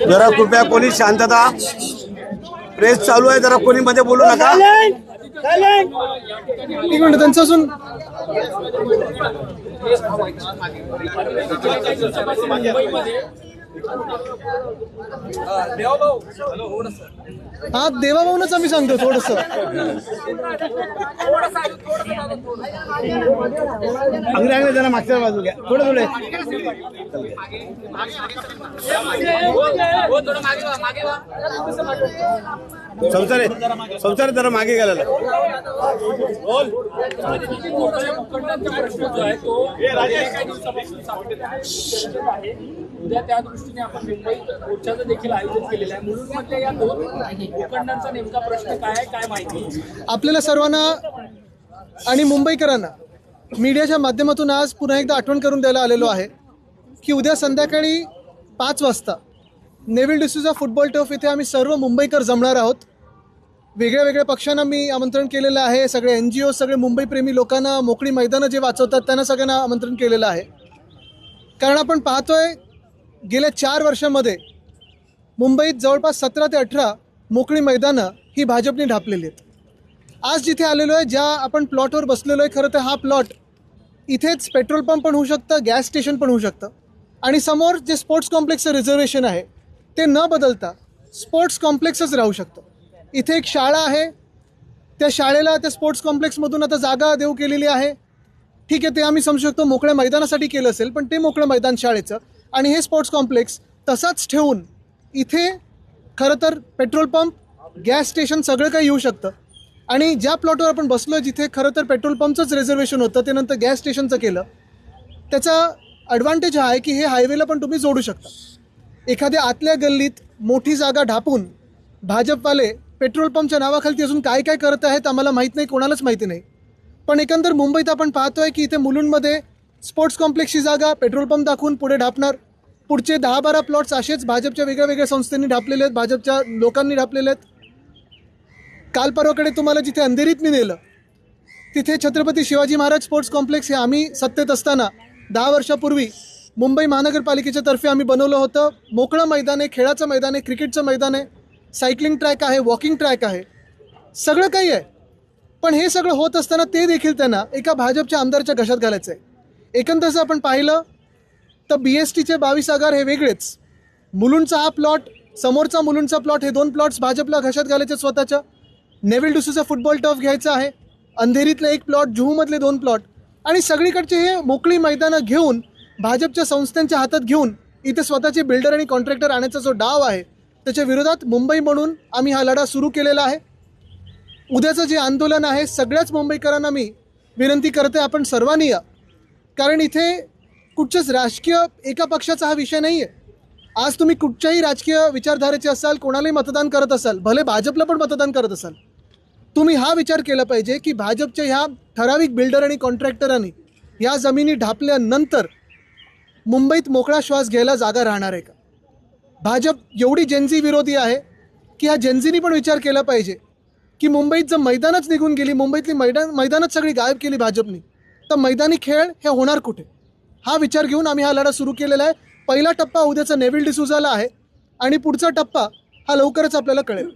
जरा कृपया कोणी शांतता. प्रेस चालू आहे, जरा कोणी मध्ये बोलू नका. एक मिनिट त्यांचं असून हा देवाभाऊनच आम्ही सांगतो थोडस. अंगरे जरा मागच्या बाजू घ्या, थोडं थोडे. संसारे जरा मागे गेलेला. उद्या त्या दृष्टीने आपण मुंबईत मोर्चाचं देखील आयोजन केलेलं आहे. मुलुंडमधल्या या दोन भूखंडांचा नेमका प्रश्न काय आहे, काय माहिती आपल्याला सर्वांना आणि मुंबईकरांना मीडियाच्या माध्यमातून आज पुन्हा एकदा आठवण करून द्यायला आलेलो आहे की उद्या संध्याकाळी 5 वाजता नेव्हिल डिसूजा फुटबॉल टर्फ इथे आम्ही सर्व मुंबईकर जमणार आहोत. वेगळ्या वेगळ्या पक्षांना मी आमंत्रण केलेलं आहे. सगळे NGO, सगळे मुंबईप्रेमी लोकांना, मोकळी मैदानं जे वाचवतात त्यांना सगळ्यांना आमंत्रण केलेलं आहे. कारण आपण पाहतोय गेल्या 4 वर्षामध्ये मुंबईत जवळपास 17 ते 18 मोकळी मैदानं ही भाजपने ढापलेली आहेत. आज जिथे आलेलो आहे, ज्या आपण प्लॉटवर बसलेलो आहे, खरं तर हा प्लॉट इथेच पेट्रोल पंप पण होऊ शकतं, गॅस स्टेशन पण होऊ शकतं. आणि समोर जे स्पोर्ट्स कॉम्प्लेक्सचं रिझर्वेशन आहे ते न बदलता स्पोर्ट्स कॉम्प्लेक्सच राहू शकतं. इथे एक शाळा आहे, त्या शाळेला त्या स्पोर्ट्स कॉम्प्लेक्समधून आता जागा देऊ केलेली आहे. ठीक आहे, ते आम्ही समजू शकतो मोकळ्या मैदानासाठी केलं असेल, पण ते मोकळं मैदान शाळेचं आणि हे स्पोर्ट्स कॉम्प्लेक्स तसाच ठेवून इथे खरं तर पेट्रोल पंप, गॅस स्टेशन सगळं काही येऊ शकतं. आणि ज्या प्लॉटवर आपण बसलो जिथे खरं तर पेट्रोल पंपचंच रिझर्वेशन होतं, ते नंतर गॅस स्टेशनचं केलं. त्याचा ॲडव्हान्टेज हा आहे की हे हायवेला पण तुम्ही जोडू शकता. एखाद्या आतल्या गल्लीत मोठी जागा ढापून भाजपवाले पेट्रोल पंपच्या नावाखाली अजून काय काय करत आहेत आम्हाला माहीत नाही, कोणालाच माहिती नाही. पण एकंदर मुंबईत आपण पाहतोय की इथे मुलुंडमध्ये स्पोर्ट्स कॉम्प्लेक्सची जागा पेट्रोल पंप दाखवून पुढे ढापणार. पुढचे 10-12 प्लॉट्स असेच भाजपच्या वेगळ्या वेगळ्या संस्थांनी ढापलेले आहेत, भाजपच्या लोकांनी ढापलेले आहेत. काल परवाकडे तुम्हाला जिथे अंधेरीत मी नेलं तिथे छत्रपती शिवाजी महाराज स्पोर्ट्स कॉम्प्लेक्स हे आम्ही सत्तेत असताना 10 वर्षापूर्वी मुंबई महानगरपालिकेच्या तर्फे आम्ही बनवलं होतं. मोकळं मैदान आहे, खेळाचं मैदान आहे, क्रिकेटचं मैदान आहे, सायकलिंग ट्रॅक आहे, वॉकिंग ट्रॅक आहे, सगळं काही आहे. पण हे सगळं होत असताना ते देखील त्यांना एका भाजपच्या आमदाराच्या घशात घालायचं आहे. एकंदरच आपण पाहिलं तर BSTचे 22 आगार हे वेगळेच, मुलुंडचा हा प्लॉट, समोरचा मुलुंडचा प्लॉट, हे 2 प्लॉट्स भाजपला घशात घालायचे स्वतःच्या. नेव्हिल डिसूजा फुटबॉल टर्फ घ्यायचा आहे, अंधेरीतले 1 प्लॉट, जुहूमधले 2 प्लॉट आणि सगळीकडचे हे मोकळी मैदानं घेऊन भाजपच्या संस्थांच्या हातात घेऊन इथे स्वतःचे बिल्डर आणि कॉन्ट्रॅक्टर आणण्याचा जो डाव आहे त्याच्या विरोधात मुंबई म्हणून आम्ही हा लढा सुरू केलेला आहे. उद्याचं जे आंदोलन आहे सगळ्याच मुंबईकरांना मी विनंती करते, आपण सर्वांनी या. कारण इथे कुठच्याच राजकीय एका पक्षाचा हा विषय नाही आहे. आज तुम्ही कुठच्याही राजकीय विचारधारेचे असाल, कोणालाही मतदान करत असाल, भले भाजपला पण मतदान करत असाल, तुम्ही हा विचार केला पाहिजे की भाजपच्या ह्या ठराविक बिल्डर आणि कॉन्ट्रॅक्टरांनी या जमिनी ढापल्यानंतर मुंबईत मोकळा श्वास घ्यायला जागा राहणार आहे का? भाजप एवढी जेनझी विरोधी आहे की ह्या जेनझीनी पण विचार केला पाहिजे की मुंबईत जर मैदानच निघून गेली, मुंबईतली मैदानच सगळी गायब केली भाजपनी, तर मैदानी खेळ हे होणार कुठे? हा विचार घेऊन आम्ही हा लढा सुरू केलेला आहे. पहिला टप्पा उद्याचा नेव्हिल डिसूजाला आहे आणि पुढचा टप्पा हा लवकरच आपल्याला कळेल.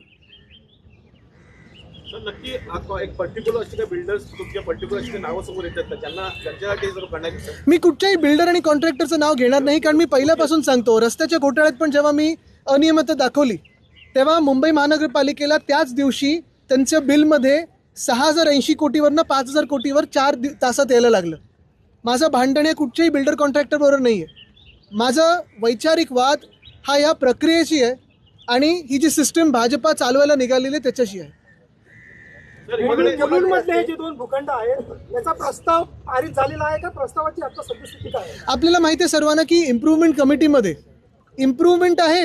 नक्की एक पर्टिक्युलर अशी काही बिल्डर्स तुमच्या पर्टिक्युलर अशी नावं समोर येतात का ज्यांना त्यांच्यासाठी जर करण्याची? मी कुठच्याही बिल्डर आणि कॉन्ट्रॅक्टरचं नाव घेणार नाही, कारण मी पहिल्यापासून सांगतो रस्त्याच्या घोटाळ्यात पण जेव्हा मी अनियमितता दाखवली तेव्हा मुंबई महानगरपालिकेला त्याच दिवशी त्यांच्या बिलमध्ये 6,080 कोटीवरनं 5,000 कोटीवर 4 तासात यायला लागलं. माझं भांडण हे कुठच्याही बिल्डर कॉन्ट्रॅक्टरबरोबर नाही आहे. माझा वैचारिक वाद हा या प्रक्रियेशी आहे आणि ही जी सिस्टीम भाजपा चालवायला निघालेली आहे त्याच्याशी आहे. मुलुंडमधले जे 2 भूखंड आहेत याचा प्रस्ताव पारित झालेला आहे का? प्रस्तावाची आता सद्यस्थिती काय आहे? आपल्याला माहिती आहे सर्वांना की इम्प्रूव्हमेंट कमिटीमध्ये इम्प्रूव्हमेंट आहे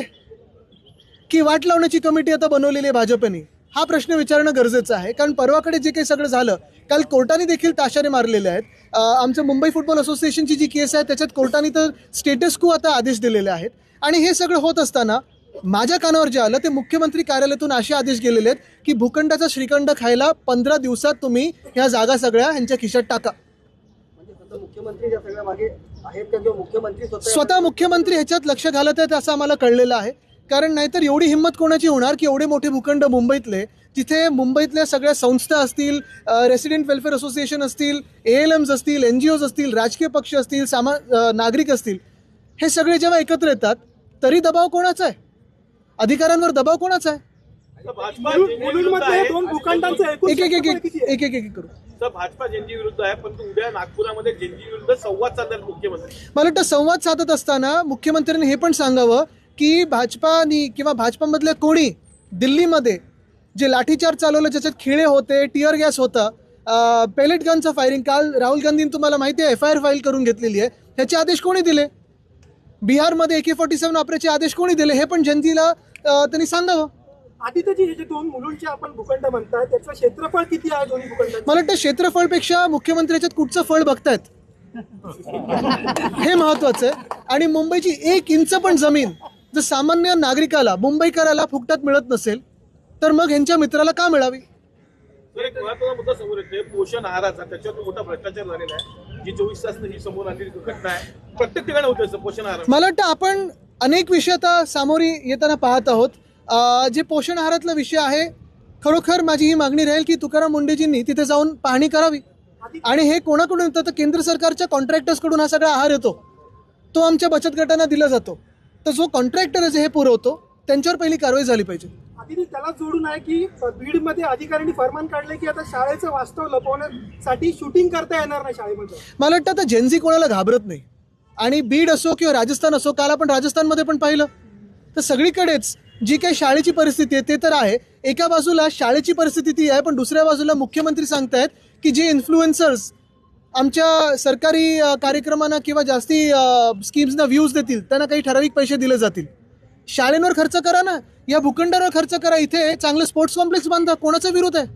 की वाट लावण्याची कमिटी आता बनवलेली आहे भाजपने, हा प्रश्न विचारणं गरजेचं आहे. कारण परवाकडे जे काही सगळं झालं, काल कोर्टाने देखील ताशारे मारलेले आहेत. आमचं मुंबई फुटबॉल असोसिएशनची जी केस आहे त्याच्यात कोर्टाने तर स्टेटस को आता आदेश दिलेले आहेत. आणि हे सगळं होत असताना माझ्या कानावर जे आलं ते मुख्यमंत्री कार्यालयातून असे आदेश गेलेले आहेत की भूखंडाचा श्रीखंड खायला 15 दिवसात तुम्ही ह्या जागा सगळ्या ह्यांच्या खिशात टाका. मुख्यमंत्री या सगळ्या मागे आहेत का किंवा मुख्यमंत्री स्वतः मुख्यमंत्री ह्याच्यात लक्ष घालत आहेत असं आम्हाला कळलेलं आहे. कारण नाहीतर एवढी हिंमत कोणाची होणार की एवढे मोठे भूखंड मुंबईतले, जिथे मुंबईतल्या सगळ्या संस्था असतील, रेसिडेंट वेलफेअर असोसिएशन असतील, ALMs असतील, NGOs असतील, राजकीय पक्ष असतील, नागरिक असतील, हे सगळे जेव्हा एकत्र येतात तरी दबाव कोणाचा आहे? अधिकाऱ्यांवर दबाव कोणाचा आहे? मुलुंडमध्ये दोन भूखंडांचं एक करू. भाजपा जेनजी विरुद्ध आहे, परंतु उद्या नागपुरामध्ये जेनजी विरुद्ध संवाद साधणार मुख्यमंत्री. मला वाटतं संवाद साधत असताना मुख्यमंत्र्यांनी हे पण सांगावं की भाजपानी किंवा भाजपामधल्या कोणी दिल्लीमध्ये जे लाठीचार्ज चालवलं, ज्याच्यात खिळे होते, टिअर गॅस होता, पेलेट गनचं फायरिंग, काल राहुल गांधींनी तुम्हाला माहिती आहे FIR फाईल करून घेतलेली आहे, ह्याचे आदेश कोणी दिले? बिहारमध्ये AK-47 वापरायचे आदेश कोणी दिले? हे पण जनतेला त्यांनी सांगावं. आदित्यजी, हे जे दोन मुलुंडचे आपण भूखंड म्हणताय त्याचं क्षेत्रफळ किती आहे दोन्ही भूखंडांचं? मला वाटतं क्षेत्रफळपेक्षा मुख्यमंत्री याच्यात कुठचं फळ बघतायत हे महत्वाचं आहे. आणि मुंबईची 1 इंच पण जमीन जर सामान्य नागरिकाला, मुंबईकराला फुकटात मिळत नसेल तर मग ह्यांच्या मित्राला का मिळावी? एक महत्त्वाचा मुद्दा समोर येते पोषण आहाराचा. त्याच्यावर मोठा भ्रष्टाचार झालेला आहे. जी 24 तास ही समोर आलेली घटना आहे. प्रत्येक ठिकाणी होतं पोषण आहार. मला वाटतं आपण अनेक विषय आता सामोरी येताना पाहत आहोत. जे पोषण आहारातला विषय आहे, खरोखर माझी ही मागणी राहील की तुकाराम मुंडेजींनी तिथे जाऊन पाहणी करावी. आणि हे कोणाकडून येतं तर केंद्र सरकारच्या कॉन्ट्रॅक्टर्सकडून हा सगळा आहार येतो, तो आमच्या बचत गटांना दिला जातो. तर जो कॉन्ट्रॅक्टर आहे हे पुरवतो त्यांच्यावर पहिली कारवाई झाली पाहिजे. आधी त्याला जोडून आहे की बीडमध्ये अधिकाऱ्यांनी फरमान काढले की आता शाळेचं वास्तव लपवण्यासाठी शूटिंग करता येणार नाही शाळेमध्ये. मला वाटतं आता जेनझी कोणाला घाबरत नाही. आणि बीड असो किंवा राजस्थान असो, काल आपण राजस्थानमध्ये पण पाहिलं तर सगळीकडेच जी काही शाळेची परिस्थिती आहे ते तर आहे. एका बाजूला शाळेची परिस्थिती ती आहे, पण दुसऱ्या बाजूला मुख्यमंत्री सांगतायत की जे इन्फ्लुएन्सर्स आमच्या सरकारी कार्यक्रमांना किंवा जास्ती स्कीम्सना व्ह्यूज देतील त्यांना काही ठराविक पैसे दिले जातील. शाळेंवर खर्च करा ना, या भूखंडावर खर्च करा, इथे चांगलं स्पोर्ट्स कॉम्प्लेक्स बांधा. कोणाचा विरोध आहे?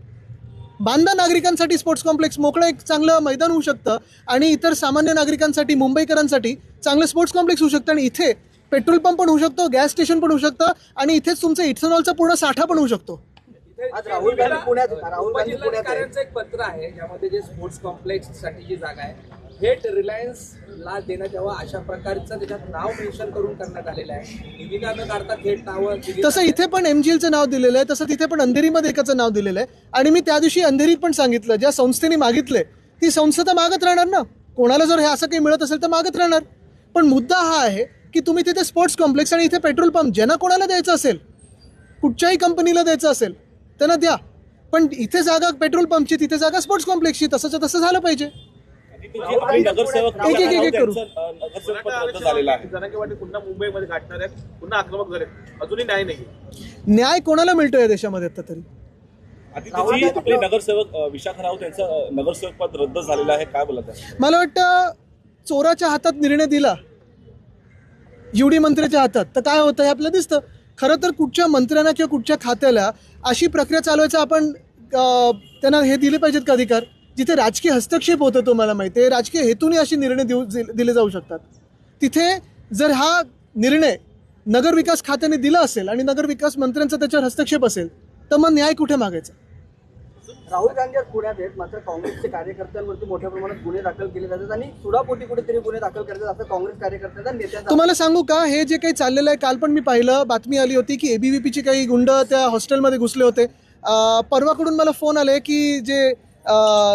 बांधा नागरिकांसाठी स्पोर्ट्स कॉम्प्लेक्स, मोकळं एक चांगलं मैदान होऊ शकतं आणि इतर सामान्य नागरिकांसाठी, मुंबईकरांसाठी चांगलं स्पोर्ट्स कॉम्प्लेक्स होऊ शकतं. आणि इथे पेट्रोल पंप पण होऊ शकतो, गॅस स्टेशन पण होऊ शकतं आणि इथेच तुमचं इथेनॉलचा पूर्ण साठा पण होऊ शकतो. आज राहुल गांधी पुण्यात एक पत्र आहे ज्यामध्ये जे स्पोर्ट्स कॉम्प्लेक्स साठी जी जागा आहे थेट रिलायन्सला देण्यात यावं अशा प्रकारचं त्याच्यात नाव मेन्शन करून करण्यात आलेलं आहे. निविदा न काढता थेट नावं. तसं इथे पण MGLचं नाव दिलेलं आहे, तसं तिथे पण अंधेरीमध्ये एकाचं नाव दिलेलं आहे. आणि मी त्या दिवशी अंधेरीत पण सांगितलं, ज्या संस्थेने मागितले ती संस्था तर मागत राहणार ना. कोणाला जर हे असं काही मिळत असेल तर मागत राहणार. पण मुद्दा हा आहे की तुम्ही तिथे स्पोर्ट्स कॉम्प्लेक्स आणि इथे पेट्रोल पंप, ज्यांना कोणाला द्यायचं असेल, कुठच्याही कंपनीला द्यायचं असेल त्यांना द्या, पण इथे जागा पेट्रोल पंपची, तिथे जागा स्पोर्ट्स कॉम्प्लेक्सची. तसंच तसं झालं पाहिजे. नगरसेवक झालेला आहे. जनांगे वाटे पुन्हा मुंबईमध्ये गाठणार आहेत, पुन्हा आक्रमक झाले, अजूनही न्याय नाही. न्याय कोणाला मिळतोय या देशामध्ये आता तरी? आपले नगरसेवक विशाखा राऊत यांचं नगरसेवक पद रद्द झालेलं आहे, काय बोलत आहे? मला वाटतं चोराच्या हातात निर्णय दिला UD मंत्र्याच्या हातात तर काय होतं हे आपल्याला दिसतं. खरं तर कुठच्या मंत्र्यांना किंवा कुठच्या खात्याला अशी प्रक्रिया चालवायचं आपण त्यांना हे दिले पाहिजेत का अधिकार, जिथे राजकीय हस्तक्षेप होतो. तुम्हाला माहिती आहे राजकीय हेतूने असे निर्णय दिले जाऊ शकतात. तिथे जर हा निर्णय नगरविकास खात्याने दिला असेल आणि नगरविकास मंत्र्यांचा त्याच्यावर हस्तक्षेप असेल तर मग न्याय कुठे मागायचा? राहुल गांधी आज पुण्यात आहेत, मात्र काँग्रेसच्या कार्यकर्त्यांवरती मोठ्या प्रमाणात गुन्हे दाखल केले जातात आणि सुडापोटी कुठेतरी गुन्हे दाखल करतात असं काँग्रेस कार्यकर्त्यांचा नेत्यांचा. तुम्हाला सांगू का, हे जे काही चाललेलं आहे, काल पण मी पाहिलं, बातमी आली होती की ABVPचे काही गुंड त्या हॉस्टेलमध्ये घुसले होते. परवाकडून मला फोन आले की जे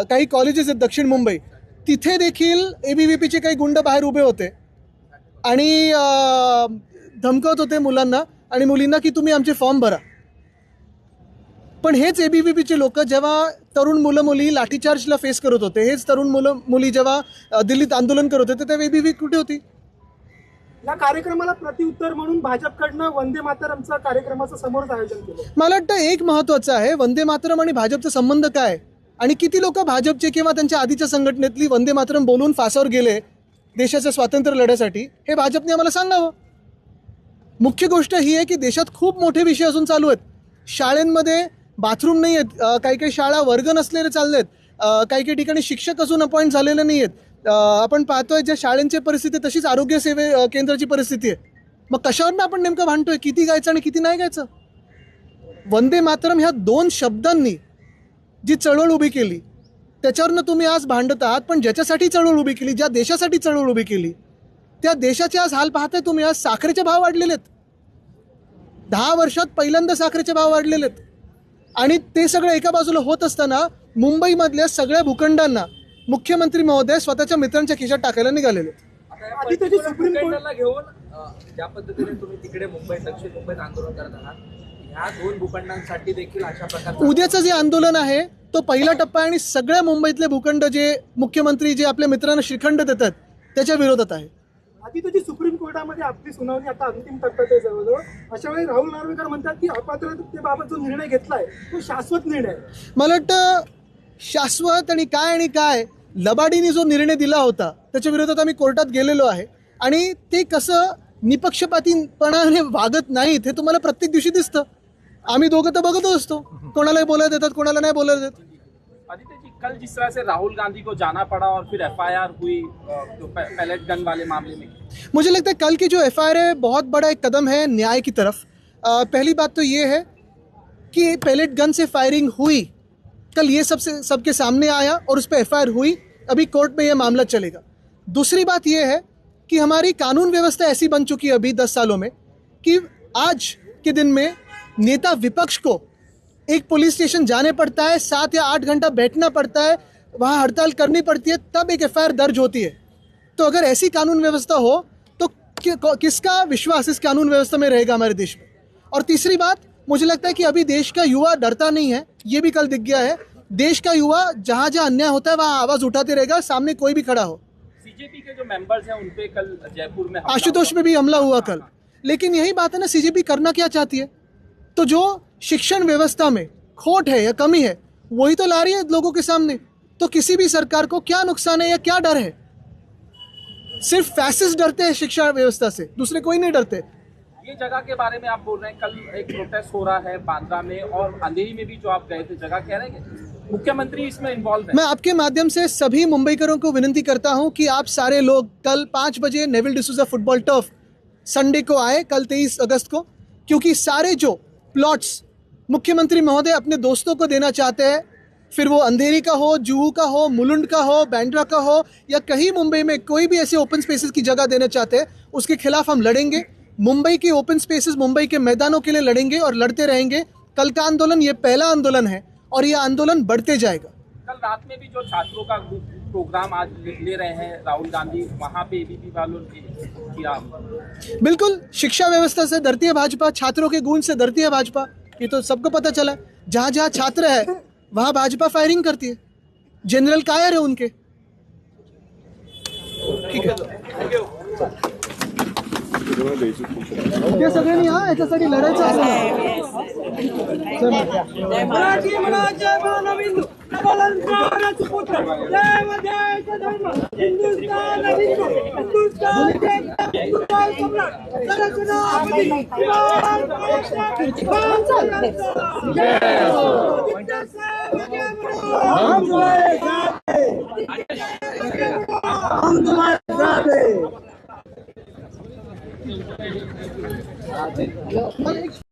काही कॉलेजेस आहेत दक्षिण मुंबई, तिथे देखील ABVPचे काही गुंड बाहेर उभे होते आणि धमकवत होते मुलांना आणि मुलींना की तुम्ही आमचे फॉर्म भरा. पण हेच ABVPचे लोक जेव्हा तरुण मुलं मुली लाठीचार्जला फेस करत होते, हेच तरुण मुलं मुली जेव्हा दिल्लीत आंदोलन करत होते, तेव्हा ABVP कुठे होती? या कार्यक्रमाला प्रत्युत्तर म्हणून भाजपकडनं वंदे मातरमचा कार्यक्रमाचं समोरच आयोजन केलं. मला वाटतं एक महत्त्वाचं आहे, वंदे मातरम आणि भाजपचा संबंध काय आणि किती लोक भाजपचे किंवा त्यांच्या आधीच्या संघटनेतली वंदे मातरम बोलून फासावर गेले देशाच्या स्वातंत्र्य लढ्यासाठी, हे भाजपने आम्हाला सांगावं. मुख्य गोष्ट ही आहे की देशात खूप मोठे विषय अजून चालू आहेत. शाळांमध्ये बाथरूम नाही आहेत, काही काही शाळा वर्ग नसलेले चालले आहेत, काही काही ठिकाणी शिक्षक अजून अपॉइंट झालेले नाही आहेत. आपण पाहतोय ज्या शाळांची परिस्थिती तशीच आरोग्य केंद्राची परिस्थिती आहे. मग कशावरनं आपण नेमकं भांडतोय, किती गायचं आणि किती नाही गायचं? वंदे मातरम ह्या 2 शब्दांनी जी चळवळ उभी केली त्याच्यावरनं तुम्ही आज भांडत आहात. पण ज्याच्यासाठी चळवळ उभी केली, ज्या देशासाठी चळवळ उभी केली, त्या देशाचे आज हाल पाहताय तुम्ही. आज साखरेचे भाव वाढलेले आहेत. 10 वर्षात पहिल्यांदा साखरेचे भाव वाढलेले आहेत. आणि ते सगळं एका बाजूला होत असताना मुंबईमधल्या सगळ्या भूखंडांना मुख्यमंत्री महोदय स्वतःच्या मित्रांच्या खिशात टाकायला निघालेले आहेत. आधी त्याची सुप्रीम कोर्ट भूखंडाला घेऊन ज्या पद्धतीने तुम्ही तिकडे मुंबईत, दक्षिण मुंबईत आंदोलन करत आहात, ह्या 2 भूखंडांसाठी देखील अशा प्रकारचं उद्याचं जे आंदोलन आहे तो पहिला टप्पा आहे आणि सगळ्या मुंबईतले भूखंड जे मुख्यमंत्री जे आपल्या मित्रांना श्रीखंड देतात त्याच्या विरोधात आहे. आधी त्याची सुप्रीम कोर्टामध्ये आपली सुनावणी आता अंतिम टप्प्यात आहे जवळजवळ. अशा वेळी राहुल नार्वेकर म्हणतात की अपात्रतेबाबत जो निर्णय घेतलाय तो शाश्वत निर्णय आहे. मला वाटतं शाश्वत आणि काय लबाडीने जो निर्णय दिला होता त्याच्या विरोधात आम्ही कोर्टात गेलेलो आहे. आणि ते कसं निपक्षपातीपणाने वागत नाहीत हे तुम्हाला प्रत्येक दिवशी दिसतं. आम्ही दोघं तर बघतच असतो, कोणालाही बोलायला देतात, कोणाला नाही बोलायला देत. आदित्य जी, कल जिस तरह से राहुल गांधी को जाना पड़ा और फिर एफआईआर हुई तो पैलेट गन वाले मामले में, मुझे लगता है कल की जो एफआईआर है बहुत बड़ा एक कदम है न्याय की तरफ. पहली बात तो ये है कि पैलेट गन से फायरिंग हुई, कल ये सबके सामने आया और उस पर एफआईआर हुई. अभी कोर्ट में ये मामला चलेगा. दूसरी बात ये है कि हमारी कानून व्यवस्था ऐसी बन चुकी है अभी 10 सालों में कि आज के दिन में नेता विपक्ष को एक पुलिस स्टेशन जाने पड़ता है, 7 या 8 घंटा बैठना पड़ता है, वहाँ हड़ताल करनी पड़ती है, तब एक एफआईआर दर्ज होती है. तो अगर ऐसी कानून व्यवस्था हो तो किसका विश्वास इस कानून व्यवस्था में रहेगा हमारे देश में. और तीसरी बात, मुझे लगता है कि अभी देश का युवा डरता नहीं है, ये भी कल दिख गया है. देश का युवा जहाँ जहाँ अन्याय होता है वहाँ आवाज़ उठाते रहेगा, सामने कोई भी खड़ा हो. सीजेपी के जो मेंबर्स हैं उनपे कल जयपुर में हमला आशुतोष में भी हमला हुआ कल. लेकिन यही बात है ना, सीजेपी करना क्या चाहती है? तो जो शिक्षण व्यवस्था में खोट है या कमी है वही तो ला रही है लोगों के सामने. तो किसी भी सरकार को क्या नुकसान है या क्या डर है? सिर्फ फैसिस्ट डरते हैं शिक्षा व्यवस्था से, दूसरे कोई नहीं डरते. ये जगह के बारे में आप बोल रहे हैं, कल एक प्रोटेस्ट हो रहा है बांद्रा में और अंधेरी में भी जो आप गए थे जगह, कह रहे हैं कि मुख्यमंत्री इसमें इन्वॉल्व है. मैं आपके माध्यम से सभी मुंबईकरों को विनती करता हूं कि आप सारे लोग कल 5 बजे Neville D'Souza football turf Sunday को आए, कल 23 अगस्त को, क्योंकि सारे जो प्लॉट्स मुख्यमंत्री महोदय अपने दोस्तों को देना चाहते हैं, फिर वो अंधेरी का हो, जुहू का हो, मुलुंड का हो, बांद्रा का हो, या कहीं मुंबई में कोई भी ऐसे ओपन स्पेसेस की जगह देना चाहते हैं, उसके खिलाफ हम लड़ेंगे. मुंबई के ओपन स्पेसेस, मुंबई के मैदानों के लिए लड़ेंगे और लड़ते रहेंगे. कल का आंदोलन ये पहला आंदोलन है और ये आंदोलन बढ़ते जाएगा. कल रात में भी जो छात्रों का प्रोग्राम आज ले रहे हैं राहुल गांधी, वहाँ पे एबीपी वालों ने किया. बिल्कुल, शिक्षा व्यवस्था से डरती है भाजपा, छात्रों के गूंज से डरती है भाजपा, ये तो सबको पता चला है. जहाँ जहाँ छात्र है वहाँ भाजपा फायरिंग करती है. जनरल कायर है उनके. ठीक है, ते सगळ्यांनी याच्यासाठी लढायचं असेल. मराठी मनाचे मानविंदू प्रबलांचा पुत्र जय धर्म हिंदुस्तान हिंदू हिंदुस्तान हिंदुस्तान सम्राट सरस्वती हम तुम्हारे